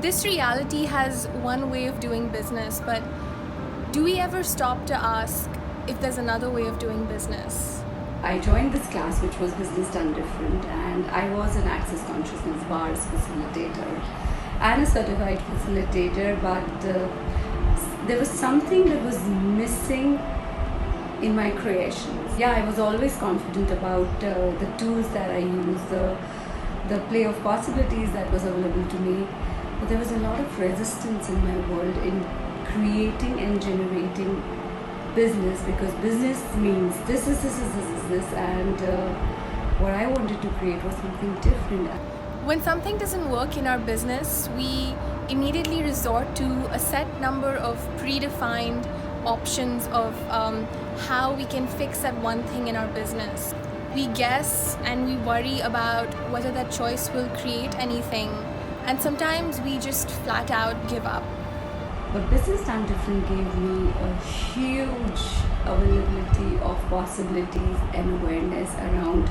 This reality has one way of doing business, but do we ever stop to ask if there's another way of doing business? I joined this class, which was Business Done Different, and I was an Access Consciousness Bars facilitator and a certified facilitator, but there was something that was missing in my creations. Yeah, I was always confident about the tools that I use, the play of possibilities that was available to me, but there was a lot of resistance in my world in creating and generating business, because business means this, and what I wanted to create was something different. When something doesn't work in our business, we immediately resort to a set number of predefined options of how we can fix that one thing in our business. We guess and we worry about whether that choice will create anything, and sometimes we just flat out give up. But Business Done Different gave me a huge availability of possibilities and awareness around,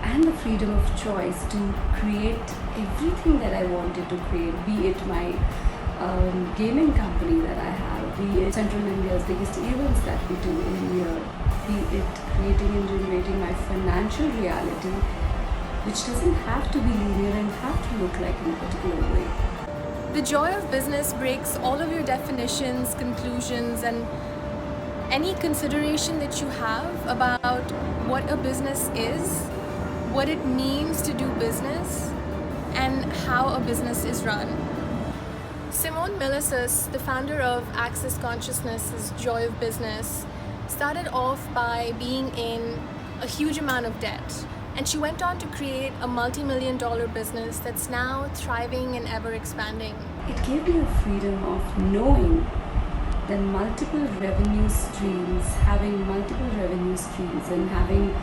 and the freedom of choice to create everything that I wanted to create, be it my gaming company that I have, be it Central India's biggest events that we do in a year, be it creating and generating my financial reality, which doesn't have to be linear and have to look like in a particular way. The joy of business breaks all of your definitions, conclusions, and any consideration that you have about what a business is, what it means to do business, and how a business is run. Simone Milasas, the founder of Access Consciousness's Joy of Business, started off by being in a huge amount of debt. And she went on to create a multi-million-dollar business that's now thriving and ever expanding. It gave me a freedom of knowing that multiple revenue streams, having multiple revenue streams and having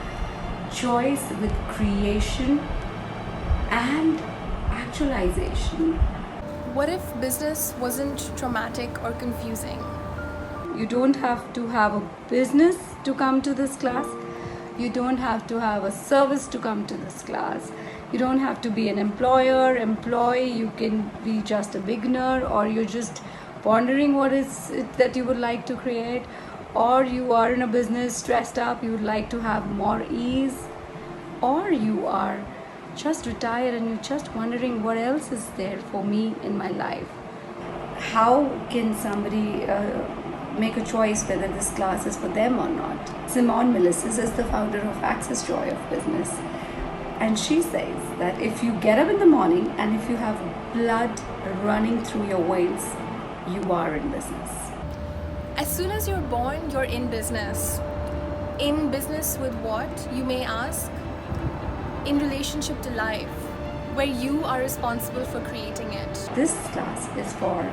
choice with creation and actualization. What if business wasn't traumatic or confusing? You don't have to have a business to come to this class. You don't have to have a service to come to this class. You don't have to be an employee. You can be just a beginner, or you're just pondering what is it that you would like to create, or you are in a business stressed up, you would like to have more ease, or you are just retired and you're just wondering what else is there for me in my life. How can somebody make a choice whether this class is for them or not? Simone Milasas is the founder of Access Joy of Business, and she says that if you get up in the morning and if you have blood running through your veins, you are in business. As soon as you're born, you're in business. In business with what, you may ask? In relationship to life, where you are responsible for creating it. This class is for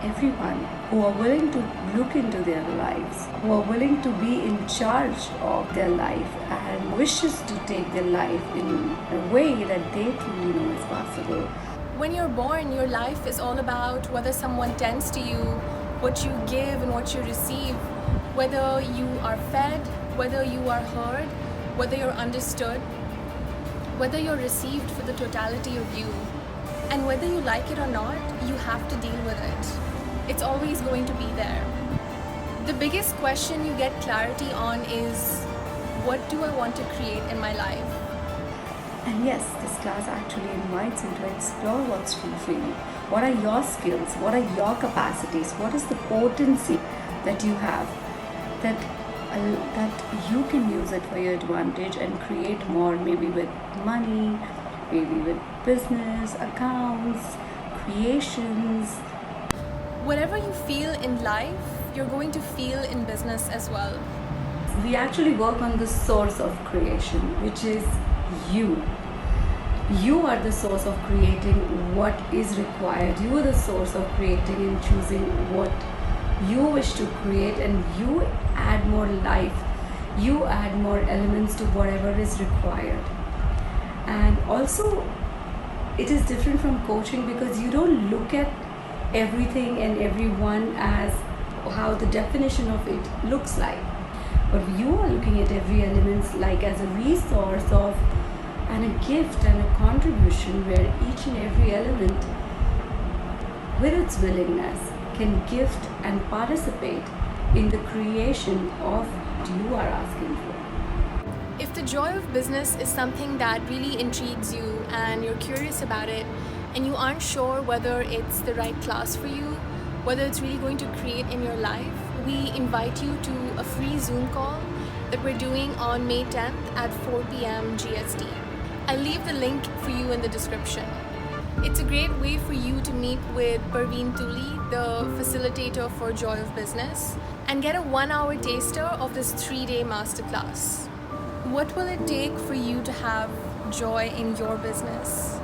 everyone who are willing to look into their lives, who are willing to be in charge of their life and wishes to take their life in a way that they truly know is possible. When you're born, your life is all about whether someone tends to you, what you give and what you receive, whether you are fed, whether you are heard, whether you're understood, whether you're received for the totality of you. And whether you like it or not, you have to deal with it. It's always going to be there. The biggest question you get clarity on is, what do I want to create in my life? And yes, this class actually invites you to explore what's true for you. What are your skills? What are your capacities? What is the potency that you have that you can use it for your advantage and create more, maybe with money, maybe with business, accounts, creations. Whatever you feel in life, you're going to feel in business as well. We actually work on the source of creation, which is you. You are the source of creating what is required. You are the source of creating and choosing what you wish to create, and you add more life. You add more elements to whatever is required. And also, it is different from coaching because you don't look at everything and everyone as how the definition of it looks like, but you are looking at every element like as a resource of and a gift and a contribution, where each and every element with its willingness, can gift and participate in the creation of what you are asking for. If the joy of business is something that really intrigues you and you're curious about it and you aren't sure whether it's the right class for you, whether it's really going to create in your life, we invite you to a free Zoom call that we're doing on May 10th at 4 p.m. GST. I'll leave the link for you in the description. It's a great way for you to meet with Parveen Tuli, the facilitator for Joy of Business, and get a 1-hour taster of this 3-day masterclass. What will it take for you to have joy in your business?